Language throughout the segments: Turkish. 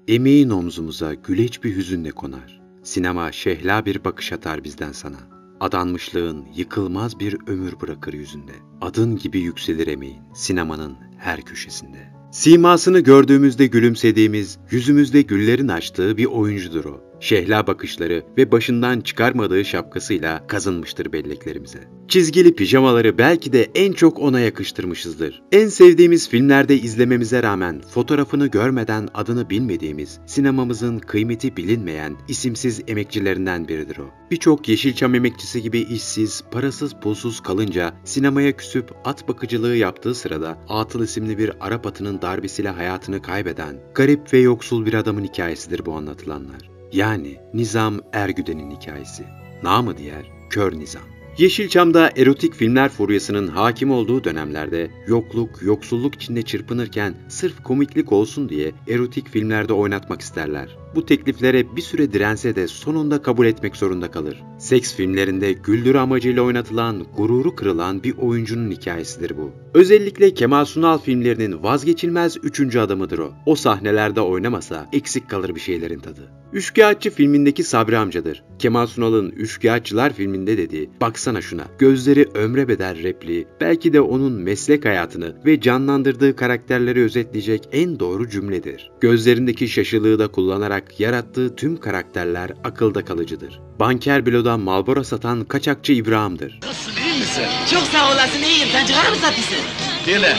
Emeğin omzumuza güleç bir hüzünle konar. Sinema şehla bir bakış atar bizden sana. Adanmışlığın yıkılmaz bir ömür bırakır yüzünde. Adın gibi yükselir emeğin sinemanın her köşesinde. Simasını gördüğümüzde gülümsediğimiz, yüzümüzde güllerin açtığı bir oyuncudur o. Şehla bakışları ve başından çıkarmadığı şapkasıyla kazınmıştır belleklerimize. Çizgili pijamaları belki de en çok ona yakıştırmışızdır. En sevdiğimiz filmlerde izlememize rağmen fotoğrafını görmeden adını bilmediğimiz, sinemamızın kıymeti bilinmeyen isimsiz emekçilerinden biridir o. Birçok Yeşilçam emekçisi gibi işsiz, parasız pulsuz kalınca sinemaya küsüp at bakıcılığı yaptığı sırada Atıl isimli bir Arap atının darbesiyle hayatını kaybeden, garip ve yoksul bir adamın hikayesidir bu anlatılanlar. Yani Nizam Ergüden'in hikayesi. Namı diğer Kör Nizam. Yeşilçam'da erotik filmler furyasının hakim olduğu dönemlerde yokluk, yoksulluk içinde çırpınırken sırf komiklik olsun diye erotik filmlerde oynatmak isterler. Bu tekliflere bir süre dirense de sonunda kabul etmek zorunda kalır. Seks filmlerinde güldürü amacıyla oynatılan, gururu kırılan bir oyuncunun hikayesidir bu. Özellikle Kemal Sunal filmlerinin vazgeçilmez üçüncü adamıdır o. O sahnelerde oynamasa eksik kalır bir şeylerin tadı. Üçkağıtçı filmindeki Sabri amcadır. Kemal Sunal'ın Üçkağıtçılar filminde dediği "Baksana şuna, gözleri ömre bedel" repliği belki de onun meslek hayatını ve canlandırdığı karakterleri özetleyecek en doğru cümledir. Gözlerindeki şaşılığı da kullanarak yarattığı tüm karakterler akılda kalıcıdır. Banker Bilo'da Marlboro satan kaçakçı İbrahim'dir. Nasılsın, iyi misin? Çok sağ olasın, iyiyim. Sen cigara mı satıyorsun? Dile.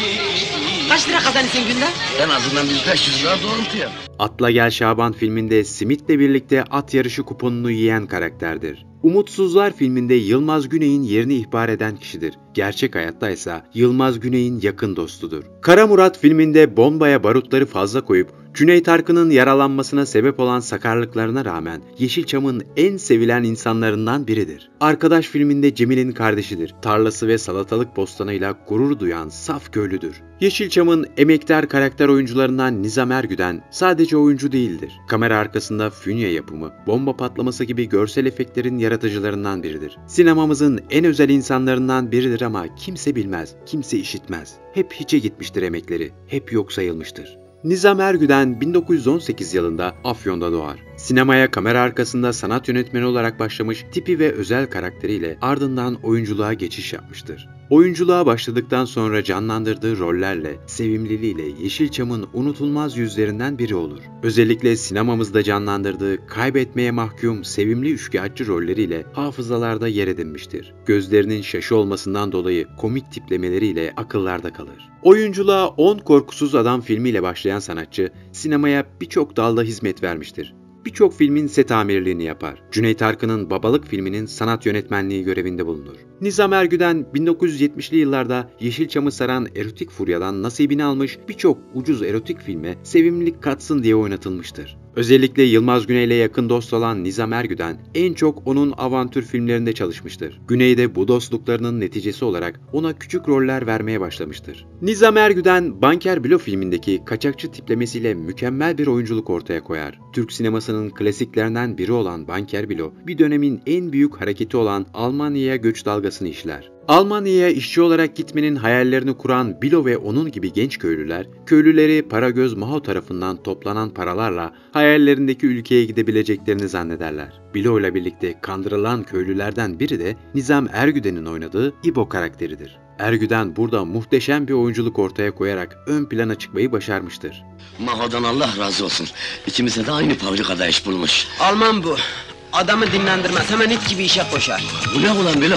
Kaç lira kazanıyorsun günde? En azından 1500 lira doğrultu yap. Atla Gel Şaban filminde Simit'le birlikte at yarışı kuponunu yiyen karakterdir. Umutsuzlar filminde Yılmaz Güney'in yerini ihbar eden kişidir. Gerçek hayattaysa Yılmaz Güney'in yakın dostudur. Kara Murat filminde bombaya barutları fazla koyup Cüneyt Arkın'ın yaralanmasına sebep olan sakarlıklarına rağmen Yeşilçam'ın en sevilen insanlarından biridir. Arkadaş filminde Cemil'in kardeşidir. Tarlası ve salatalık bostanıyla gurur duyan saf köylüdür. Yeşilçam'ın emektar karakter oyuncularından Nizam Ergüden sadece oyuncu değildir. Kamera arkasında fünye yapımı, bomba patlaması gibi görsel efektlerin yaratıcılarından biridir. Sinemamızın en özel insanlarından biridir ama kimse bilmez, kimse işitmez. Hep hiçe gitmiştir emekleri, hep yok sayılmıştır. Nizam Ergüden 1918 yılında Afyon'da doğar. Sinemaya kamera arkasında sanat yönetmeni olarak başlamış, tipi ve özel karakteriyle ardından oyunculuğa geçiş yapmıştır. Oyunculuğa başladıktan sonra canlandırdığı rollerle, sevimliliğiyle Yeşilçam'ın unutulmaz yüzlerinden biri olur. Özellikle sinemamızda canlandırdığı kaybetmeye mahkum sevimli üçkağıtçı rolleriyle hafızalarda yer edinmiştir. Gözlerinin şaşı olmasından dolayı komik tiplemeleriyle akıllarda kalır. Oyunculuğa 10 Korkusuz Adam filmiyle başlayan sanatçı, sinemaya birçok dalda hizmet vermiştir. Birçok filmin set amirliğini yapar. Cüneyt Arkın'ın Babalık filminin sanat yönetmenliği görevinde bulunur. Nizam Ergüden 1970'li yıllarda Yeşilçam'ı saran erotik furyadan nasibini almış, birçok ucuz erotik filme sevimlilik katsın diye oynatılmıştır. Özellikle Yılmaz Güney'le yakın dost olan Nizam Ergüden en çok onun avantür filmlerinde çalışmıştır. Güney de bu dostluklarının neticesi olarak ona küçük roller vermeye başlamıştır. Nizam Ergüden, Banker Bilo filmindeki kaçakçı tiplemesiyle mükemmel bir oyunculuk ortaya koyar. Türk sinemasının klasiklerinden biri olan Banker Bilo, bir dönemin en büyük hareketi olan Almanya'ya göç dalgasını işler. Almanya'ya işçi olarak gitmenin hayallerini kuran Bilo ve onun gibi genç köylüler, köylüleri Paragöz Maho tarafından toplanan paralarla hayallerindeki ülkeye gidebileceklerini zannederler. Bilo ile birlikte kandırılan köylülerden biri de Nizam Ergüden'in oynadığı İbo karakteridir. Ergüden burada muhteşem bir oyunculuk ortaya koyarak ön plana çıkmayı başarmıştır. Maho'dan Allah razı olsun. İkimize de aynı fabrikada iş bulmuş. Alman bu. Adamı dinlendirmez, hemen it gibi işe koşar. Bu ne ulan Bilo?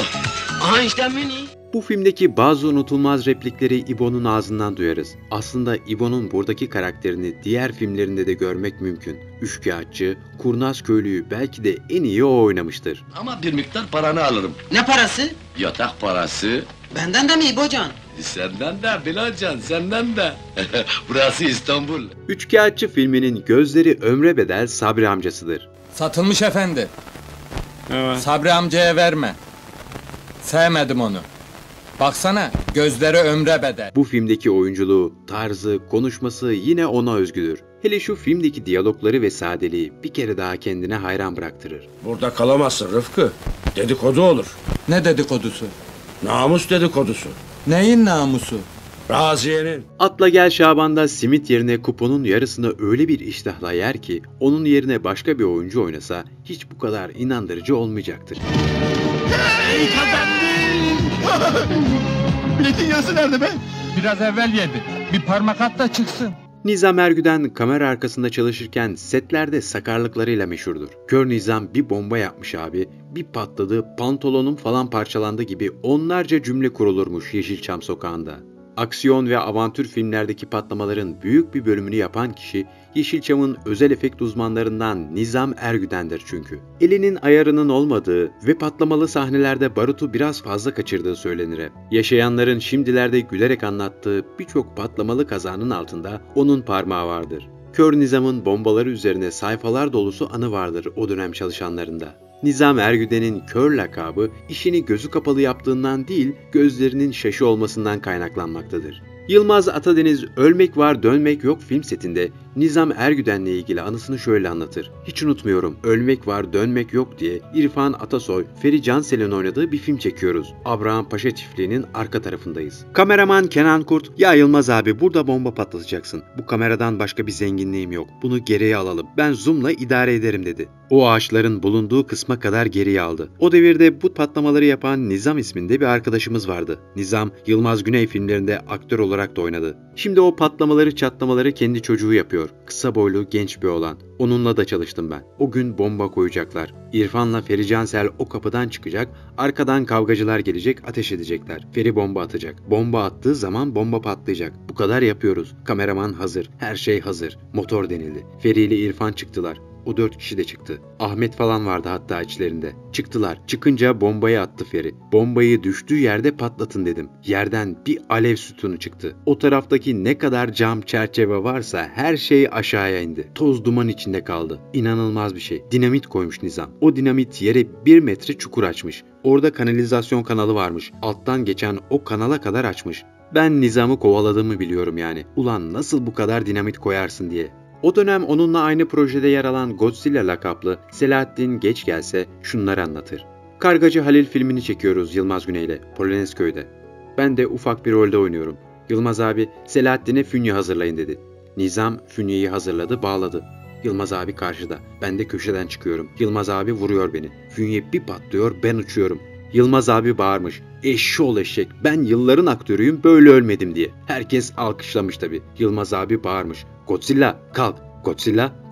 Aha işte Mini. Bu filmdeki bazı unutulmaz replikleri İbo'nun ağzından duyarız. Aslında İbo'nun buradaki karakterini diğer filmlerinde de görmek mümkün. Üçkağıtçı, kurnaz köylüyü belki de en iyi o oynamıştır. Ama bir miktar paranı alırım. Ne parası? Yatak parası. Benden de mi İbocan? Senden de Bilocan, senden de. Burası İstanbul. Üçkağıtçı filminin gözleri ömre bedel Sabri amcasıdır. Satılmış efendi. Evet. Sabri amcaya verme. Sevmedim onu. Baksana, gözleri ömre bedel. Bu filmdeki oyunculuğu, tarzı, konuşması yine ona özgüdür. Hele şu filmdeki diyalogları ve sadeliği bir kere daha kendine hayran bıraktırır. Burada kalamazsın Rıfkı. Dedikodu olur. Ne dedikodusu? Namus dedikodusu. Neyin namusu? Raziye'nin. Atla Gel Şaban'da simit yerine kuponun yarısını öyle bir iştahla yer ki onun yerine başka bir oyuncu oynasa hiç bu kadar inandırıcı olmayacaktır. Biletin yarısı nerede be? Biraz evvel yedi. Bir parmak at da çıksın. Nizam Ergüden kamera arkasında çalışırken setlerde sakarlıklarıyla meşhurdur. Kör Nizam bir bomba yapmış abi, bir patladı, pantolonum falan parçalandı gibi onlarca cümle kurulurmuş Yeşilçam sokağında. Aksiyon ve avantür filmlerdeki patlamaların büyük bir bölümünü yapan kişi Yeşilçam'ın özel efekt uzmanlarından Nizam Ergüden'dir çünkü. Elinin ayarının olmadığı ve patlamalı sahnelerde barutu biraz fazla kaçırdığı söylenir hep. Yaşayanların şimdilerde gülerek anlattığı birçok patlamalı kazanın altında onun parmağı vardır. Kör Nizam'ın bombaları üzerine sayfalar dolusu anı vardır o dönem çalışanlarında. Nizam Ergüden'in kör lakabı işini gözü kapalı yaptığından değil, gözlerinin şaşı olmasından kaynaklanmaktadır. Yılmaz Atadeniz Ölmek Var Dönmek Yok film setinde Nizam Ergüden'le ilgili anısını şöyle anlatır. Hiç unutmuyorum, ölmek var dönmek yok diye İrfan Atasoy, Feri Cansel'in oynadığı bir film çekiyoruz. Abraham Paşa çiftliğinin arka tarafındayız. Kameraman Kenan Kurt, ya Yılmaz abi burada bomba patlatacaksın. Bu kameradan başka bir zenginliğim yok. Bunu geriye alalım. Ben zoom'la idare ederim dedi. O ağaçların bulunduğu kısma kadar geriye aldı. O devirde bu patlamaları yapan Nizam isminde bir arkadaşımız vardı. Nizam, Yılmaz Güney filmlerinde aktör olarak da oynadı. Şimdi o patlamaları çatlamaları kendi çocuğu yapıyor. Kısa boylu genç bir oğlan. Onunla da çalıştım ben. O gün bomba koyacaklar. İrfan'la Feri Cansel o kapıdan çıkacak, arkadan kavgacılar gelecek, ateş edecekler. Feri bomba atacak. Bomba attığı zaman bomba patlayacak. Bu kadar yapıyoruz. Kameraman hazır. Her şey hazır. Motor denildi. Feri ile İrfan çıktılar. O 4 kişi de çıktı. Ahmet falan vardı hatta içlerinde. Çıktılar. Çıkınca bombayı attı Feri. Bombayı düştüğü yerde patlatın dedim. Yerden bir alev sütunu çıktı. O taraftaki ne kadar cam çerçeve varsa her şey aşağıya indi. Toz duman içinde kaldı. İnanılmaz bir şey. Dinamit koymuş Nizam. O dinamit yere 1 metre çukur açmış. Orada kanalizasyon kanalı varmış. Alttan geçen o kanala kadar açmış. Ben Nizam'ı kovaladığımı biliyorum yani. Ulan nasıl bu kadar dinamit koyarsın diye. O dönem onunla aynı projede yer alan Godzilla lakaplı Selahattin Geçgelse şunları anlatır. Kargacı Halil filmini çekiyoruz Yılmaz Güney'le Polonezköy'de. Ben de ufak bir rolde oynuyorum. Yılmaz abi Selahattin'e fünye hazırlayın dedi. Nizam fünyeyi hazırladı, bağladı. Yılmaz abi karşıda. Ben de köşeden çıkıyorum. Yılmaz abi vuruyor beni. Fünye bir patlıyor, ben uçuyorum. Yılmaz abi bağırmış. Eşşoğul eşek, ben yılların aktörüyüm, böyle ölmedim diye. Herkes alkışlamış tabii. Yılmaz abi bağırmış. Godzilla kalk.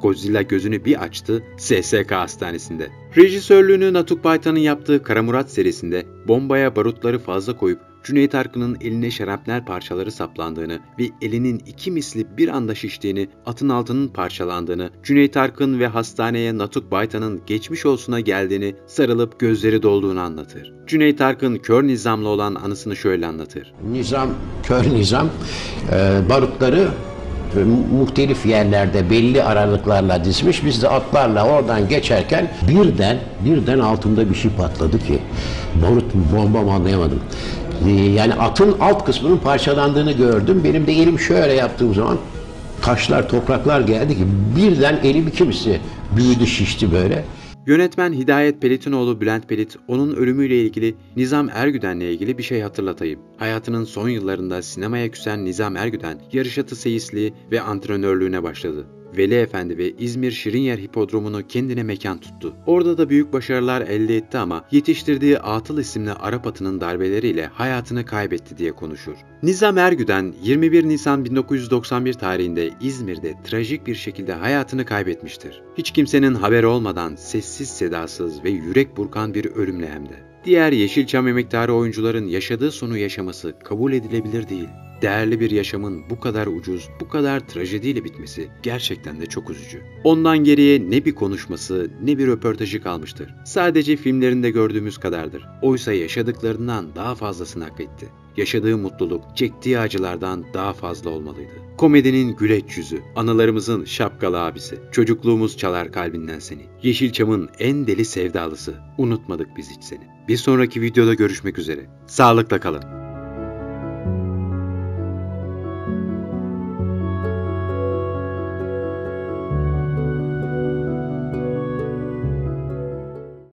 Godzilla gözünü bir açtı SSK hastanesinde. Rejisörlüğünü Natuk Baytan'ın yaptığı Kara Murat serisinde bombaya barutları fazla koyup Cüneyt Arkın'ın eline şarapnel parçaları saplandığını ve elinin 2 misli bir anda şiştiğini, atın altının parçalandığını, Cüneyt Arkın ve hastaneye Natuk Baytan'ın geçmiş olsuna geldiğini, sarılıp gözleri dolduğunu anlatır. Cüneyt Arkın kör Nizam'la olan anısını şöyle anlatır. Kör Nizam barutları muhtelif yerlerde belli aralıklarla dizmiş. Biz de atlarla oradan geçerken birden altımda bir şey patladı ki barut mu bomba mı anlayamadım. Yani atın alt kısmının parçalandığını gördüm. Benim de elim şöyle yaptığım zaman taşlar, topraklar geldi ki birden elim kimisi büyüdü, şişti böyle. Yönetmen Hidayet Pelitinoğlu Bülent Pelit, onun ölümüyle ilgili Nizam Ergüden'le ilgili bir şey hatırlatayım. Hayatının son yıllarında sinemaya küsen Nizam Ergüden, yarış atı seyisliği ve antrenörlüğüne başladı. Veli Efendi ve İzmir Şirinyer Hipodromu'nu kendine mekan tuttu. Orada da büyük başarılar elde etti ama yetiştirdiği Atıl isimli Arap atının darbeleriyle hayatını kaybetti diye konuşur. Nizam Ergüden 21 Nisan 1991 tarihinde İzmir'de trajik bir şekilde hayatını kaybetmiştir. Hiç kimsenin haberi olmadan sessiz sedasız ve yürek burkan bir ölümle hem de. Diğer Yeşilçam emektarı oyuncuların yaşadığı sonu yaşaması kabul edilebilir değil. Değerli bir yaşamın bu kadar ucuz, bu kadar trajediyle bitmesi gerçekten de çok üzücü. Ondan geriye ne bir konuşması ne bir röportajı kalmıştır. Sadece filmlerinde gördüğümüz kadardır. Oysa yaşadıklarından daha fazlasını hak etti. Yaşadığı mutluluk, çektiği acılardan daha fazla olmalıydı. Komedinin güleç yüzü, anılarımızın şapkalı abisi, çocukluğumuz çalar kalbinden seni. Yeşilçam'ın en deli sevdalısı, unutmadık biz hiç seni. Bir sonraki videoda görüşmek üzere. Sağlıkla kalın.